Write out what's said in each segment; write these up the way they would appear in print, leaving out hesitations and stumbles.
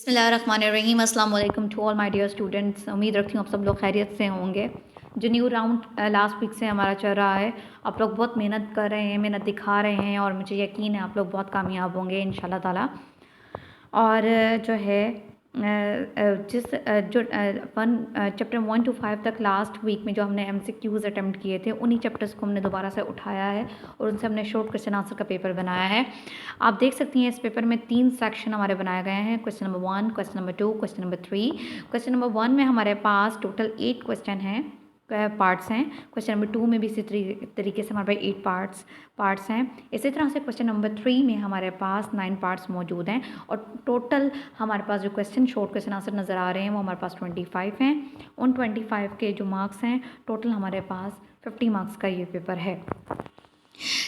बिस्मिल्लाहिर्रहमानिर्रहीम अस्सलाम वालेकुम to all my dear students. उम्मीद रखती हूँ आप सब लोग खैरियत से होंगे। जो न्यू राउंड लास्ट वीक से हमारा चल रहा है, आप लोग बहुत मेहनत कर रहे हैं, मेहनत दिखा रहे हैं और मुझे यकीन है आप लोग बहुत कामयाब होंगे इंशाल्लाह ताला। और जो है जिस जो चैप्टर 1 to 5 तक लास्ट वीक में जो हमने MCQs अटेम्प्ट किए थे, उन्हीं चैप्टर्स को हमने दोबारा से उठाया है और उनसे हमने शॉर्ट क्वेश्चन आंसर का पेपर बनाया है। आप देख सकती हैं इस पेपर में 3 सेक्शन हमारे बनाए गए हैं। Question number 1, question number 2, question number 3। Question number 1 में हमारे पास टोटल 8 क्वेश्चन हैं, पार्ट्स हैं। क्वेश्चन नंबर 2 में भी इसी तरीके से हमारे पास 8 पार्ट्स हैं। इसी तरह से क्वेश्चन नंबर 3 में हमारे पास 9 पार्ट्स मौजूद हैं और टोटल हमारे पास जो क्वेश्चन शॉर्ट क्वेश्चन आंसर नज़र आ रहे हैं वो हमारे पास 25 हैं। उन 25 के जो मार्क्स हैं, टोटल हमारे पास 50 मार्क्स का ये पेपर है।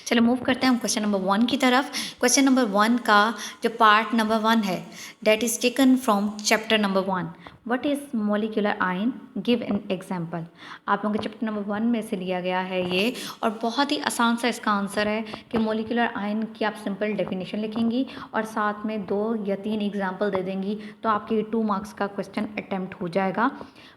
चलो मूव करते हैं हम क्वेश्चन नंबर 1 की तरफ। क्वेश्चन नंबर 1 का जो पार्ट नंबर 1 है, that is taken from chapter number 1। What is molecular ion, give an example. आप लोगों के चैप्टर नंबर 1 में से लिया गया है ये, और बहुत ही आसान सा इसका आंसर है कि मॉलिक्यूलर आयन की आप सिंपल डेफिनेशन लिखेंगी और साथ में 2 या 3 एग्जाम्पल दे देंगी तो आपके 2 मार्क्स का क्वेश्चन अटैम्प्ट हो जाएगा।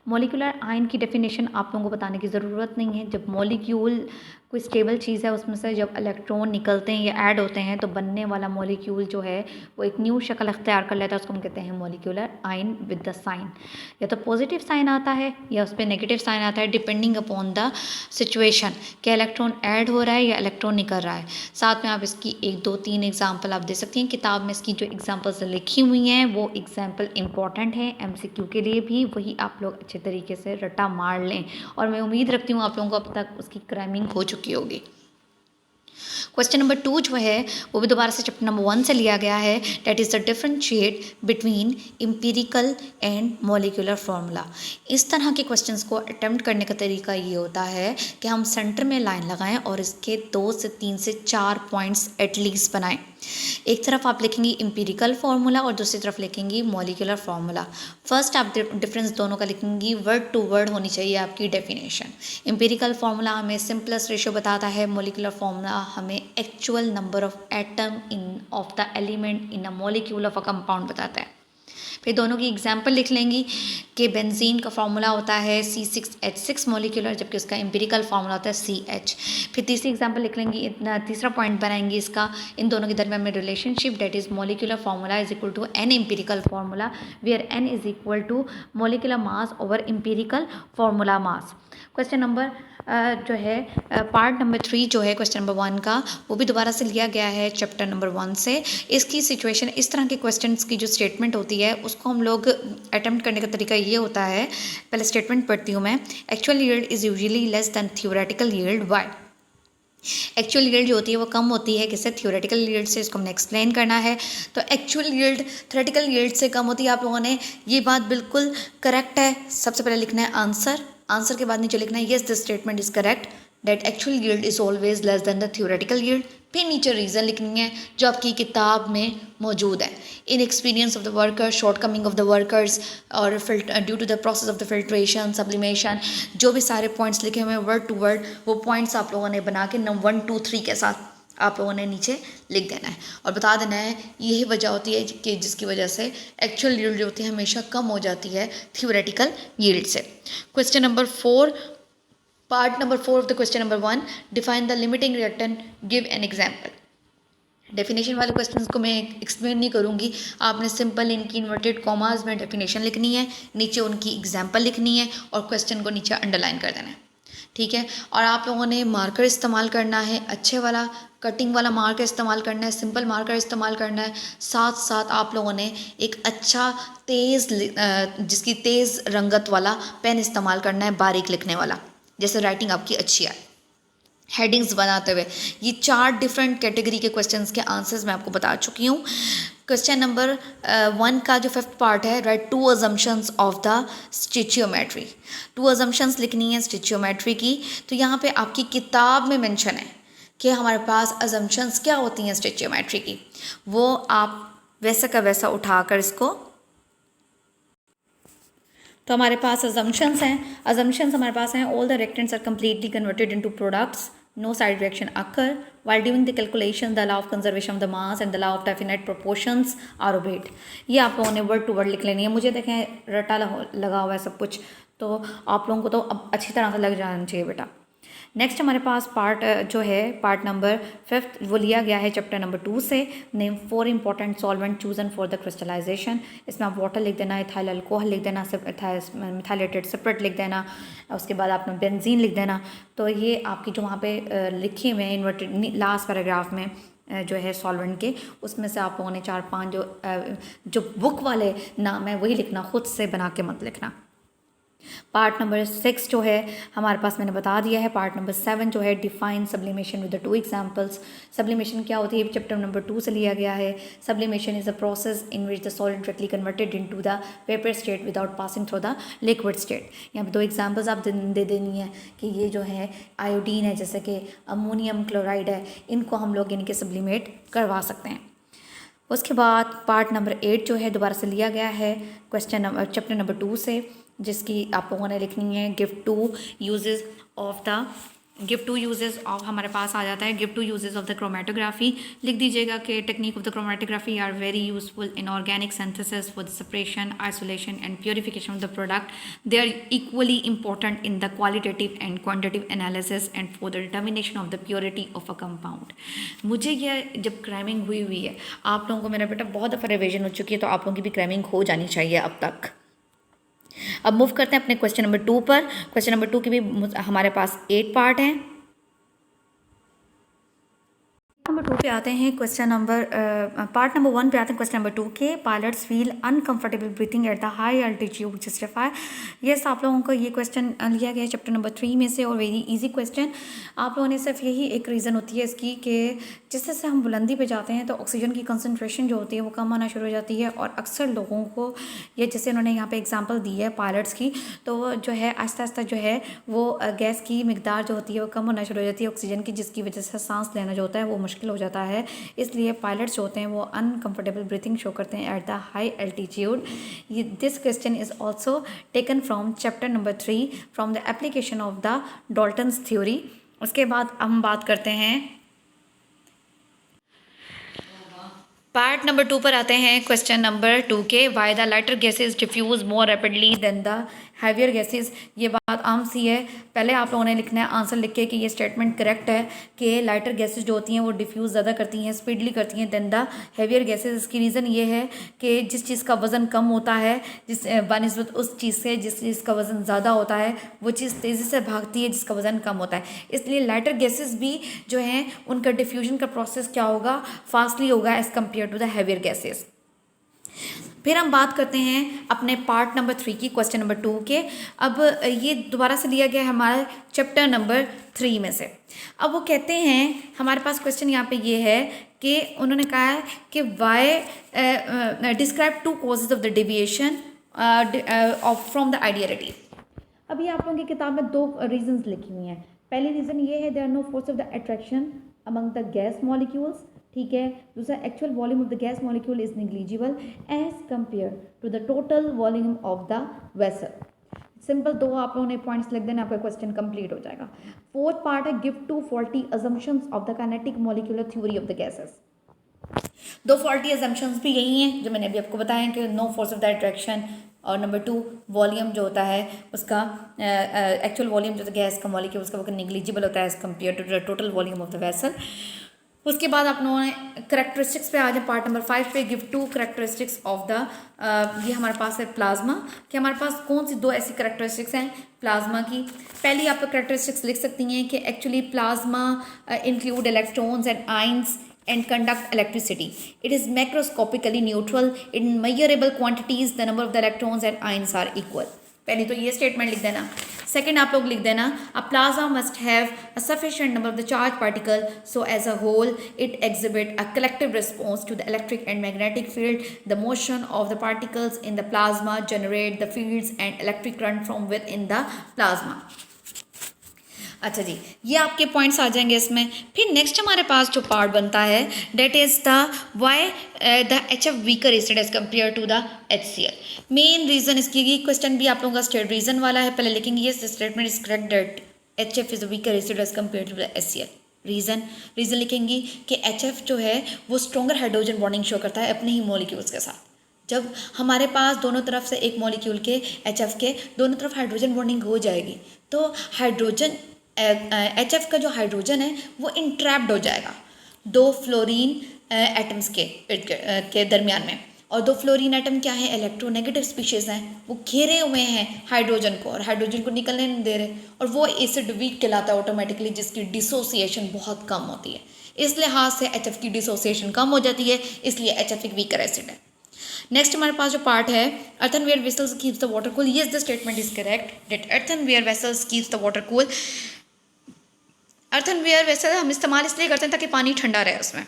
मॉलिक्यूलर आयन की डेफिनेशन आप लोगों को बताने की ज़रूरत नहीं है। जब मॉलिक्यूल कोई स्टेबल चीज़ है, उसमें से जब इलेक्ट्रॉन निकलते हैं या ऐड होते हैं तो बनने वाला मॉलिक्यूल जो है वो एक न्यू शक्ल अख्तियार कर लेता है, उसको हम कहते हैं molecular ion with the sign. या तो पॉजिटिव साइन आता है या उस पर नेगेटिव साइन आता है, डिपेंडिंग अपॉन द सिचुएशन कि इलेक्ट्रॉन ऐड हो रहा है या इलेक्ट्रॉन निकल रहा है। साथ में आप इसकी 1, 2, 3 एग्जाम्पल आप दे सकती हैं। किताब में इसकी जो एग्जाम्पल्स लिखी हुई हैं वो एग्जाम्पल इंपॉर्टेंट है MCQ के लिए भी, वही आप लोग अच्छे तरीके से रट्टा मार लें और मैं उम्मीद रखती हूँ आप लोगों को अब तक उसकी क्रैमिंग हो चुकी होगी। क्वेश्चन नंबर 2 जो है वो भी दोबारा से चैप्टर नंबर 1 से लिया गया है। That is the differentiate between empirical and molecular formula. इस तरह के क्वेश्चंस को अटेम्प्ट करने का तरीका ये होता है कि हम सेंटर में लाइन लगाएं और इसके 2 से 3 से 4 पॉइंट्स एटलीस्ट बनाएं। एक तरफ आप लिखेंगी एम्पिरिकल फार्मूला और दूसरी तरफ लिखेंगी मॉलिक्यूलर फार्मूला। फर्स्ट आप डिफरेंस दोनों का लिखेंगी, वर्ड टू वर्ड होनी चाहिए आपकी डेफिनेशन। एम्पिरिकल फार्मूला हमें सिंपलेस्ट रेशियो बताता है, मॉलिक्यूलर फार्मूला हमें actual number of atom in of the element in a molecule of a compound बताता है। फिर दोनों की एग्जाम्पल लिख लेंगी कि बेंजीन का फार्मूला होता है C6H6 मॉलिक्यूलर, जबकि उसका एम्पिरिकल फार्मूला होता है CH। फिर तीसरी एग्जाम्पल लिख लेंगी, इतना तीसरा पॉइंट बनाएंगी इसका, इन दोनों के दरमियान में relationship, that is molecular formula is equal to n empirical formula where n is equal to molecular mass over empirical formula mass. Question number जो है पार्ट नंबर 3 जो है क्वेश्चन नंबर 1 का, वो भी दोबारा से लिया गया है चैप्टर नंबर 1 से। इसकी सिचुएशन, इस तरह के क्वेश्चंस की जो स्टेटमेंट होती है उसको हम लोग अटेम्प्ट करने का तरीका ये होता है। पहले स्टेटमेंट पढ़ती हूँ मैं। Actual yield is usually less than theoretical yield. Why? Actual yield जो होती है वो कम होती है किससे? थ्योरेटिकल यील्ड से। इसको हमने एक्सप्लेन करना है। तो एक्चुअल यील्ड थ्योरेटिकल यील्ड से कम होती है। आप लोगों ने ये बात बिल्कुल करेक्ट है। सबसे पहले लिखना है आंसर, आंसर के बाद नीचे लिखना है yes this statement is correct, that actual yield is always less than the theoretical yield. फिर नीचे रीज़न लिखनी है जो आपकी किताब में मौजूद है। Inexperience of the worker, shortcoming of the workers और due to the process of the filtration, sublimation, जो भी सारे पॉइंट्स लिखे हुए हैं वर्ड टू वर्ड, वो पॉइंट्स आप लोगों ने बना के 1, 2, 3 के साथ आप लोगों ने नीचे लिख देना है और बता देना है यही वजह होती है कि जिसकी वजह से एक्चुअल यील्ड जो होती है हमेशा कम हो जाती है थ्योरेटिकल यील्ड से। Question number 4, part number 4 of the question number 1, define the limiting reactant, give an example. Definition वाले क्वेश्चंस को मैं एक्सप्लेन नहीं करूँगी, आपने सिंपल इनकी इन्वर्टेड कॉमास में डेफिनेशन लिखनी है, नीचे उनकी एग्जाम्पल लिखनी है और क्वेश्चन को नीचे अंडरलाइन कर देना है, ठीक है। और आप लोगों ने मार्कर इस्तेमाल करना है, अच्छे वाला कटिंग वाला मार्कर इस्तेमाल करना है, सिंपल मार्कर इस्तेमाल करना है। साथ साथ आप लोगों ने एक अच्छा तेज़ जिसकी तेज़ रंगत वाला पेन इस्तेमाल करना है, बारीक लिखने वाला, जैसे राइटिंग आपकी अच्छी आए। हेडिंग्स बनाते हुए ये 4 डिफरेंट कैटेगरी के क्वेश्चंस के आंसर्स मैं आपको बता चुकी हूँ। क्वेश्चन नंबर 1 का जो 5th पार्ट है, write 2 assumptions of the stoichiometry. 2 assumptions लिखनी है स्टिचियोमेट्री की। तो यहाँ पे आपकी किताब में मेंशन है कि हमारे पास अजम्पशंस क्या होती हैं स्टिचियोमेट्री की, वो आप वैसा का वैसा उठाकर इसको, तो हमारे पास अजम्पशंस हैं। अजम्पशंस हमारे पास हैं, all the reactants are completely converted into products, no side reaction occur. While doing the calculation, the law of conservation of the mass and the law of definite proportions are obeyed. ये आप लोगों ने word to word लिख लेनी है. मुझे देखें रटा लगा हुआ है सब कुछ, तो आप लोगों को तो अब अच्छी तरह से लग जाना चाहिए बेटा. नेक्स्ट हमारे पास पार्ट जो है पार्ट नंबर 5 वो लिया गया है चैप्टर नंबर 2 से. Name 4 important solvent chosen for the crystallization. इसमें आप वाटर लिख देना, इथाइल अल्कोहल लिख देना, मिथाइलेटेड सेपरेट लिख देना, उसके बाद आपने बेंजीन लिख देना. तो ये आपकी जो वहाँ पे लिखे हुए हैं इन्वर्टेड लास्ट पैराग्राफ में जो है सॉल्वेंट के, उसमें से आप लोगों ने 4-5 जो बुक वाले नाम है वही लिखना, खुद से बना के मत लिखना. पार्ट नंबर 6 जो है हमारे पास मैंने बता दिया है. पार्ट नंबर 7 जो है define sublimation with the 2 examples. Sublimation क्या होती है चैप्टर नंबर 2 से लिया गया है. Sublimation is a process in which the solid directly converted into the vapour state without passing through the liquid state. यहाँ पे 2 एग्जांपल्स आप दे देनी है कि ये जो है आयोडीन है, जैसे कि अमोनियम क्लोराइड है, इनको हम लोग इनके सब्लिमेट करवा सकते हैं. उसके बाद पार्ट नंबर 8 जो है दोबारा से लिया गया है चैप्टर नंबर 2 से, जिसकी आप लोगों ने लिखनी है गिव टू यूजेस ऑफ हमारे पास आ जाता है give two uses of the chromatography. लिख दीजिएगा कि technique of the chromatography are very useful in organic synthesis for the separation, isolation and purification of the product. They are equally important in the qualitative and quantitative analysis and for the determination of the purity of a compound. मुझे यह जब cramming हुई है, आप लोगों को मेरा बेटा बहुत दफ़ा रिविजन हो चुकी है, तो आप लोगों की भी क्रैमिंग हो जानी चाहिए अब तक. अब मूव करते हैं अपने क्वेश्चन नंबर 2 पर. क्वेश्चन नंबर 2 की भी हमारे पास 8 पार्ट हैं. नंबर 2 पे आते हैं क्वेश्चन नंबर पार्ट नंबर 1 पे आते हैं क्वेश्चन नंबर 2 के. Pilots feel uncomfortable breathing eight the high altitude justify. Yes, आप लोगों को ये क्वेश्चन लिया गया है चैप्टर नंबर 3 में से, और वेरी इजी क्वेश्चन. आप लोगों ने सिर्फ यही एक रीज़न होती है इसकी कि जिस तरह से हम बुलंदी पे जाते हैं तो ऑक्सीजन की कंसनट्रेशन जो होती है वो कम होना शुरू हो जाती है, और अक्सर लोगों को ये जैसे उन्होंने यहाँ पे एग्जांपल दी है पायलट्स की, तो जो है आहिस्ता आहिस्ता जो है वो गैस की मिकदार जो होती है वो कम होना शुरू हो जाती है ऑक्सीजन की, जिसकी वजह से सांस लेना जो होता है वो मुश्किल हो जाता है. इसलिए पायलट्स जो होते हैं वो अनकंफर्टेबल ब्रीथिंग शो करते हैं at the high altitude. This question is also taken from chapter number 3 from the application of the Dalton's theory. उसके बाद हम बात करते हैं पार्ट नंबर 2 पर आते हैं क्वेश्चन नंबर 2 के. Why the lighter gases diffuse more rapidly than the heavier gases. ये बात आम सी है. पहले आप लोगों ने लिखना है आंसर लिख के कि ये स्टेटमेंट करेक्ट है कि लाइटर गैसेज जो होती हैं वो डिफ्यूज़ ज़्यादा करती हैं, स्पीडली करती हैं देन द हैवियर गैसेज. इसकी रीज़न ये है कि जिस चीज़ का वज़न कम होता है जिस बनिस्बत उस चीज़ से जिस चीज़ का वज़न ज़्यादा होता है वो चीज़ तेज़ी से भागती है जिसका वज़न कम होता है. इसलिए लाइटर गैसेज भी जो हैं उनका डिफ्यूजन का प्रोसेस क्या होगा, फास्टली होगा as compare to the heavier gases. फिर हम बात करते हैं अपने पार्ट नंबर 3 की क्वेश्चन नंबर 2 के. अब ये दोबारा से लिया गया है हमारे चैप्टर नंबर 3 में से. अब वो कहते हैं हमारे पास क्वेश्चन यहाँ पे ये है कि उन्होंने कहा है कि why describe 2 causes of the deviation of from the ideality. अभी आप लोगों की किताब में 2 रीजंस लिखी हुई हैं. पहली रीज़न ये है there are no force of the attraction among the gas molecules. ठीक है. दूसरा, actual volume of the gas molecule is negligible as compare to the total volume of the vessel. Simple 2 आप लोगों ने पॉइंट्स लिख देना, आपका क्वेश्चन कंप्लीट हो जाएगा. 4th पार्ट है give 2 faulty assumptions of the kinetic molecular theory of the gases. 2 faulty assumptions भी यही हैं जो मैंने अभी आपको बताया कि no force of the attraction, और नंबर 2 वॉल्यूम जो होता है उसका एक्चुअल वॉल्यूम जो गैस का मॉलिक्यूल उसका वो निग्लिजिबल होता है as compare to the total volume of the vessel. उसके बाद आप लोगों ने करेक्टरिस्टिक्स पे आ जाए पार्ट नंबर 5 पे. गिव 2 करेक्टरिस्टिक्स ऑफ द ये हमारे पास है प्लाज्मा, कि हमारे पास कौन सी 2 ऐसी करेक्टरिस्टिक्स हैं प्लाज्मा की. पहली आप करेक्टरिस्टिक्स लिख सकती हैं कि actually plasma include electrons and ions and conduct electricity. It is macroscopically neutral. In measurable quantities, the number of the electrons and ions are equal. पहले तो ये स्टेटमेंट लिख देना. सेकेंड आप लोग लिख देना a plasma must have a sufficient number of the charged particle so as a whole it exhibit a collective response to the electric and magnetic field. The motion of the particles in the plasma generate the fields and electric current from within the plasma. अच्छा जी, ये आपके points आ जाएंगे इसमें. फिर next हमारे पास जो part बनता है that is the why the HF weaker acid as compare to the HCl. Main reason इसकी क्वेश्चन भी आप लोगों का स्टेट रीज़न वाला है. पहले लिखेंगे ये statement is correct that HF is a weaker acid as compare to the HCl। Reason लिखेंगी कि HF जो है वो स्ट्रॉन्गर हाइड्रोजन बॉन्डिंग शो करता है अपने ही मॉलिक्यूल्स के साथ। जब हमारे पास दोनों तरफ से एक मॉलिक्यूल के HF के दोनों तरफ हाइड्रोजन बॉन्डिंग हो जाएगी तो हाइड्रोजन HF का जो हाइड्रोजन है वो इंट्रैप्ड हो जाएगा दो फ्लोरीन एटम्स के दरमियान में। और दो फ्लोरीन एटम क्या है, इलेक्ट्रोनेगेटिव स्पीशीज़ हैं, वो घेरे हुए हैं हाइड्रोजन को और हाइड्रोजन को निकलने नहीं दे रहे, और वो एसिड वीक कहलाता है ऑटोमेटिकली, जिसकी डिसोसिएशन बहुत कम होती है। इस लिहाज से HF की डिसोसिएशन कम हो जाती है, इसलिए HF एक वीकर एसिड है। नेक्स्ट हमारे पास जो पार्ट है, earthenware vessels keeps the water cool. Yes, the statement is correct that earthenware vessels keeps the water cool. Earthenware vessel हम इस्तेमाल इसलिए करते हैं ताकि पानी ठंडा रहे उसमें,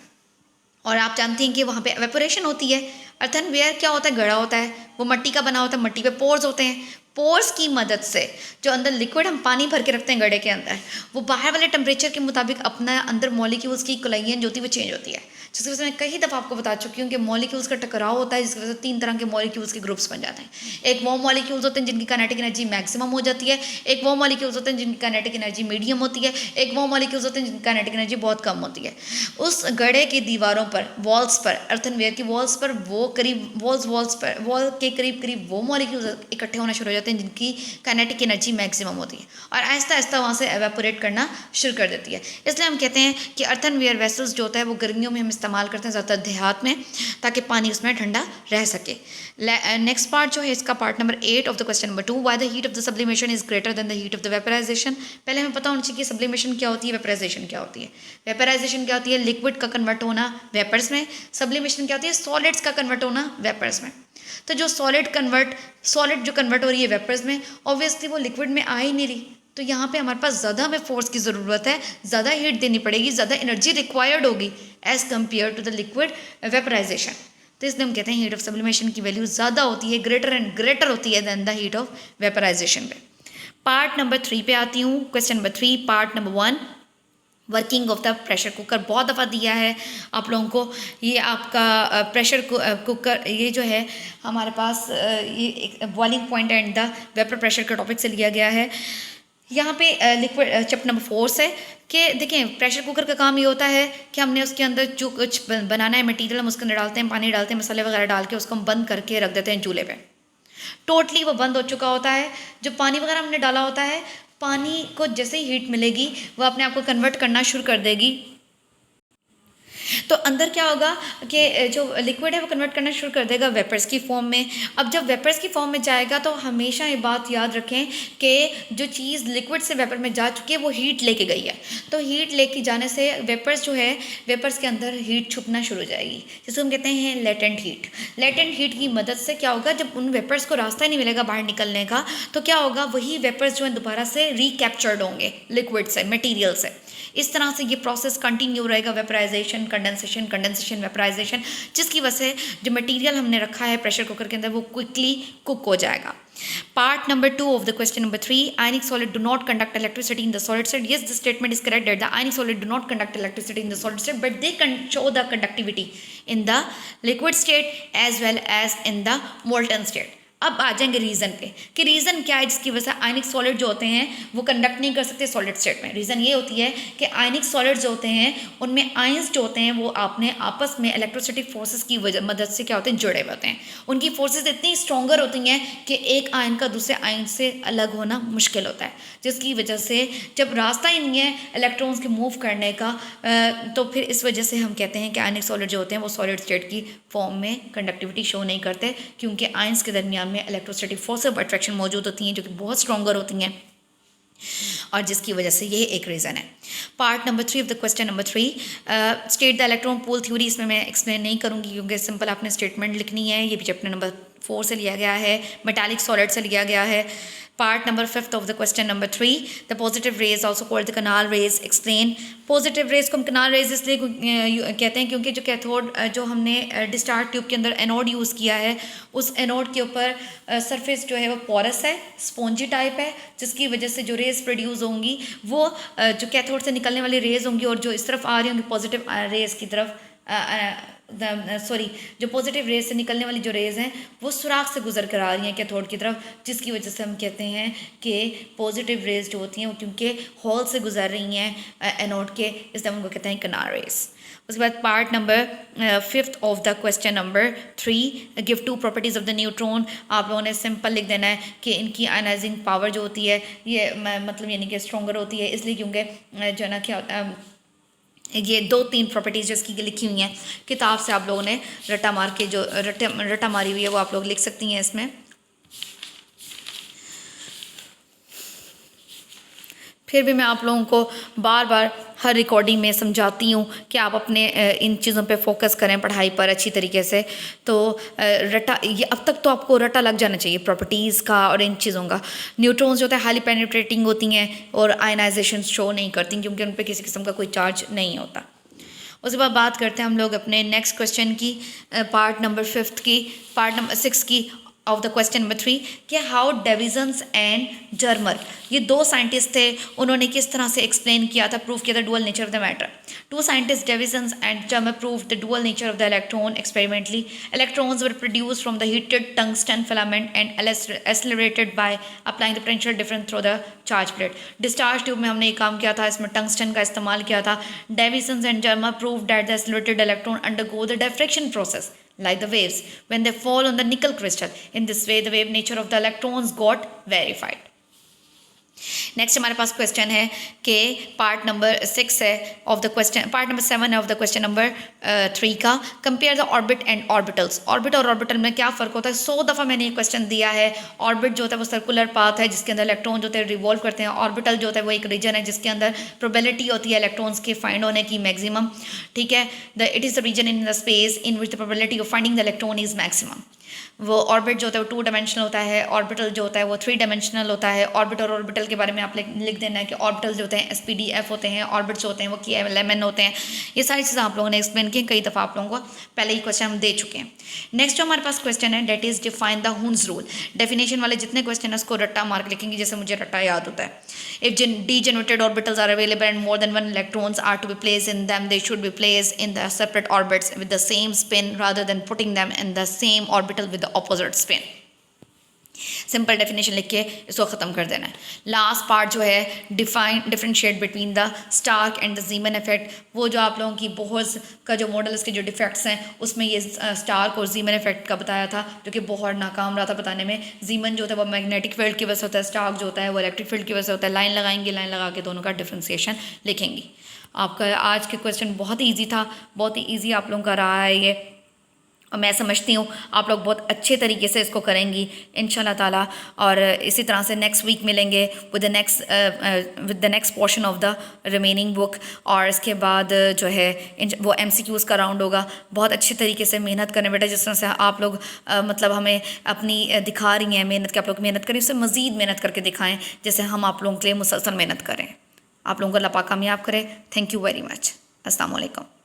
और आप जानती हैं कि वहाँ पे एवेपोरेशन होती है। अर्थनवेयर क्या होता है, घड़ा होता है, वो मिट्टी का बना होता है, मिट्टी पे पोर्स होते हैं। पोर्स की मदद से जो अंदर लिक्विड हम पानी भर के रखते हैं घड़े के अंदर, वो बाहर वाले टेम्परेचर के मुताबिक अपना अंदर मॉलिक्यूल्स की कोलाइयन जो होती है वो चेंज होती है, जिसकी वजह से मैं कई दफ़ा आपको बता चुकी हूँ कि मॉलिक्यूल्स का टकराव होता है, जिसकी वजह से 3 तरह के मॉलिक्यूल्स के ग्रुप्स बन जाते हैं। एक वो मॉलिक्यूल्स होते हैं जिनकी काइनेटिक एनर्जी मैक्सिमम हो जाती है, एक वो मॉलिक्यूल्स होते हैं जिनकी काइनेटिक एनर्जी मीडियम होती है, एक वो मॉलिक्यूल्स होते हैं जिनकी काइनेटिक एनर्जी बहुत कम होती है। उस घड़े की दीवारों पर, वॉल्स पर, अर्थनवेयर की वॉल्स पर वो करीब वॉल के करीब वो मॉलिक्यूल्स इकट्ठे होना शुरू हो जाते हैं जिनकी काइनेटिक एनर्जी मैक्सिमम होती है, और आहिस्ता आहिस्ता वहाँ से एवेपोरेट करना शुरू कर देती है। इसलिए हम कहते हैं कि अर्थनवेयर वेसल्स जो होता है वो गर्मियों में हम इस्तेमाल करते हैं ज़्यादातर देहात में, ताकि पानी उसमें ठंडा रह सके। नेक्स्ट पार्ट जो है इसका part number 8 of the question number 2, why the heat of the sublimation is greater than the heat of the vaporization. पहले हमें पता होना चाहिए कि सब्लिमेशन क्या होती है, वेपराइजेशन क्या होती है। वेपराइजेशन क्या होती है, लिक्विड का कन्वर्ट होना वेपर्स में। सब्लिमेशन क्या होती है, सॉलिड्स का कन्वर्ट होना वेपर्स में। तो जो सॉलिड जो कन्वर्ट हो रही है वेपर्स में, ऑब्वियसली वो लिक्विड में आ ही नहीं रही, तो यहाँ पे हमारे पास ज़्यादा हमें फोर्स की ज़रूरत है, ज़्यादा हीट देनी पड़ेगी, ज़्यादा एनर्जी रिक्वायर्ड होगी as compare to the liquid vaporization. तो इसलिए हम कहते हैं हीट ऑफ सब्लिमेशन की वैल्यू ज़्यादा होती है, ग्रेटर एंड ग्रेटर होती है than the heat of vaporization पे। पार्ट नंबर 3 पे आती हूँ, question number 3, part number 1, working of the pressure cooker. बहुत दफ़ा दिया है आप लोगों को, ये आपका प्रेशर कुकर, ये जो है हमारे पास ये एक boiling point and the vapour pressure के टॉपिक से लिया गया है। यहाँ पे लिक्विड चैप्टर नंबर 4 से कि देखें, प्रेशर कुकर का काम ये होता है कि हमने उसके अंदर जो कुछ बनाना है मटेरियल, हम उसके अंदर डालते हैं, पानी डालते हैं, मसाले वगैरह डाल के उसको हम बंद करके रख देते हैं चूल्हे पे। टोटली वो बंद हो चुका होता है। जो पानी वगैरह हमने डाला होता है, पानी को जैसे ही हीट मिलेगी वो अपने आप को कन्वर्ट करना शुरू कर देगी। तो अंदर क्या होगा कि जो लिक्विड है वो कन्वर्ट करना शुरू कर देगा वेपर्स की फॉर्म में। अब जब वेपर्स की फॉर्म में जाएगा तो हमेशा ये बात याद रखें कि जो चीज़ लिक्विड से वेपर में जा चुकी है वो हीट लेके गई है। तो हीट लेके जाने से वेपर्स जो है, वेपर्स के अंदर हीट छुपना शुरू हो जाएगी, जिसको हम कहते हैं लेटेंट हीट। लेटेंट हीट की मदद से क्या होगा, जब उन वेपर्स को रास्ता ही नहीं मिलेगा बाहर निकलने का, तो क्या होगा, वही वेपर्स जो है दोबारा से रिकैप्चर्ड होंगे लिक्विड से, मटीरियल से। इस तरह से ये प्रोसेस कंटिन्यू रहेगा, वेपराइजेशन, कंडेंसेशन, वेपराइजेशन, जिसकी वजह से जो मटेरियल हमने रखा है प्रेशर कुकर के अंदर वो क्विकली कुक हो जाएगा। Part number 2 of the question number 3, ionic solid do not conduct electricity in the solid state. Yes, the statement is correct that the ionic solid do not conduct electricity in the solid state, but they can show the conductivity in the liquid state as well as in the molten state. अब आ जाएंगे reason पे कि reason क्या है जिसकी वजह से आयनिक सॉलिड जो होते हैं वो कंडक्ट नहीं कर सकते सॉलिड स्टेट में। रीज़न ये होती है कि आयनिक सॉलिड जो होते हैं उनमें आयंस जो होते हैं वो अपने आपस में इलेक्ट्रोस्टैटिक फोर्सेस की मदद से क्या होते हैं, जुड़े हुए होते हैं। उनकी फोर्सेस इतनी स्ट्रॉन्गर होती हैं कि एक आयन का दूसरे आयन से अलग होना मुश्किल होता है, जिसकी वजह से जब रास्ता ही नहीं है इलेक्ट्रॉन्स के मूव करने का, तो फिर इस वजह से हम कहते हैं कि आयनिक सॉलिड जो होते हैं वो सॉलिड स्टेट की फॉर्म में कंडक्टिविटी शो नहीं करते, क्योंकि आयंस के दरमियान में इलेक्ट्रोस्टैटिक फोर्स ऑफ अट्रैक्शन मौजूद होती हैं जो कि बहुत स्ट्रॉन्गर होती हैं, और जिसकी वजह से ये एक रीज़न है। Part number 3 of the question number 3, state the electron pool theory. इसमें मैं एक्सप्लेन नहीं करूँगी क्योंकि सिंपल आपने स्टेटमेंट लिखनी है। ये भी चैप्टर नंबर 4 से लिया गया है, मेटालिक सॉलिड से लिया गया है। Part number 5 of the question number 3, the positive rays also called the canal rays, explain. Positive rays को हम कनाल रेज इसलिए कहते हैं क्योंकि जो कैथोड, जो हमने डिस्चार्ज ट्यूब के अंदर एनोड यूज़ किया है, उस एनोड के ऊपर सरफेस जो है वो पोरस है, स्पॉन्जी टाइप है, जिसकी वजह से जो रेज प्रोड्यूस होंगी वो जो कैथोड से निकलने वाली रेज होंगी और जो इस तरफ आ रही होंगी पॉजिटिव रेज की तरफ, सॉरी जो पॉजिटिव रेज से निकलने वाली जो रेज़ हैं वो सुराख से गुजर कर आ रही हैं कैथोड की तरफ, जिसकी वजह से हम कहते हैं कि पॉजिटिव रेज जो होती हैं वो क्योंकि होल से गुजर रही हैं एनोड के, इसलिए उनको कहते हैं कनार रेज। उसके बाद part number 5th of the question number 3, give 2 properties of the neutron. आप लोगों ने सिंपल लिख देना है कि इनकी आयनाइजिंग पावर जो होती है ये मतलब यानी कि स्ट्रॉन्गर होती है, इसलिए क्योंकि जो है ना क्या होता है ये 2-3 प्रॉपर्टीज़ जो इसकी लिखी हुई हैं किताब से आप लोगों ने रट्टा मार के जो रट्टा मारी हुई है वो आप लोग लिख सकती हैं इसमें। फिर भी मैं आप लोगों को बार बार हर रिकॉर्डिंग में समझाती हूँ कि आप अपने इन चीज़ों पे फोकस करें पढ़ाई पर अच्छी तरीके से। तो रट्टा ये अब तक तो आपको रट्टा लग जाना चाहिए प्रॉपर्टीज़ का और इन चीज़ों का। न्यूट्रॉन्स जो होता है हाईली पेनिट्रेटिंग होती हैं और आयनाइजेशन शो नहीं करती क्योंकि उन पर किसी किस्म का कोई चार्ज नहीं होता। उसके बाद बात करते हैं हम लोग अपने नेक्स्ट क्वेश्चन की, पार्ट नंबर 6 की ऑफ द क्वेश्चन नंबर 3 कि हाउ डेविसन्स एंड जर्मर, ये 2 साइंटिस्ट थे, उन्होंने किस तरह से एक्सप्लेन किया था, प्रूव किया था dual nature of the matter. 2 scientist Davisson's and Germer prove the dual nature of the electron experimentally. Electrons were produced from the heated tungsten filament and accelerated by applying the potential difference through the charge plate. Discharge tube में हमने ये काम किया था, इसमें tungsten का इस्तेमाल किया था। Davisson's and Germer prove that the accelerated electron undergo the diffraction process like the waves when they fall on the nickel crystal. In this way, the wave nature of the electrons got verified. Next हमारे पास question है कि part number 6 है of the question, part number 7 है of the question number 3 का। Compare the orbit and orbitals. Orbit और orbital में क्या फ़र्क होता है? 100 दफ़ा मैंने ये क्वेश्चन दिया है। ऑर्बिट जो होता है वो सर्कुलर पाथ है जिसके अंदर इलेक्ट्रॉन जो होते हैं रिवॉल्व करते हैं। ऑर्बिटल जो होता है वो एक रीजन है जिसके अंदर प्रोबेबिलिटी होती है इलेक्ट्रॉन्स के फाइंड होने की मैक्सिमम, ठीक है। It is the region in the space in which the probability of finding the electron is maximum. वो ऑर्बिट जो होता है वो 2 डायमेंशनल होता है, ऑर्बिटल जो होता है वो 3 डायमेंशनल होता है। ऑर्बिट और ऑर्बिटल के बारे में आप लिख देना है कि ऑर्बिटल जो होते हैं SPDF होते हैं, ऑर्बिट्स होते हैं वो KLMN होते हैं। ये सारी चीज़ें आप लोगों ने एक्सप्लेन की, कई दफ़ा आप लोगों को पहले ही क्वेश्चन हम दे चुके हैं। नेक्स्ट जो हमारे पास क्वेश्चन है that is define the Hund's rule. Definition वाले जितने क्वेश्चन है उसको रट्टा मार्क लिखेंगे जैसे मुझे रट्टा याद होता है। If degenerated orbitals are available and more than 1 electrons are to be placed in them, they should be placed in the separate orbits with the same spin rather than putting them in the same orbital with the opposite spin. Simple definition लिख के इसको ख़त्म कर देना है। Last part जो है differentiate between the Stark and the Zeeman effect. वो जो आप लोगों की बोहर्स का जो मॉडल इसके जो डिफेक्ट्स हैं उसमें ये स्टार्क और ज़ीमन इफेक्ट का बताया था जो कि बहुत नाकाम रहा था बताने में। ज़ीमन जो होता है वो मैग्नेटिक फील्ड की वजह से होता है, स्टार्क जो होता है वो इलेक्ट्रिक फील्ड की वजह से होता है। लाइन लगाएंगे, लाइन लगा के दोनों का डिफ्रेंसिएशन लिखेंगी। आपका आज के क्वेश्चन बहुत ही ईजी था, बहुत ही ईजी आप लोगों का रहा है ये, और मैं समझती हूँ आप लोग बहुत अच्छे तरीके से इसको करेंगी इंशाल्लाह ताला। और इसी तरह से नेक्स्ट वीक मिलेंगे with the next portion of the remaining book. और इसके बाद जो है वो MCQs का राउंड होगा। बहुत अच्छे तरीके से मेहनत करें बेटा, जिस तरह से आप लोग मतलब हमें अपनी दिखा रही हैं मेहनत की, आप लोग मेहनत करें, उससे मज़ीद मेहनत करके दिखाएँ जैसे हम आप लोगों के लिए मुसलसल मेहनत करें। आप लोगों को अल्लाह पाक कामयाब करें। Thank you very much. अस्सलाम वालेकुम।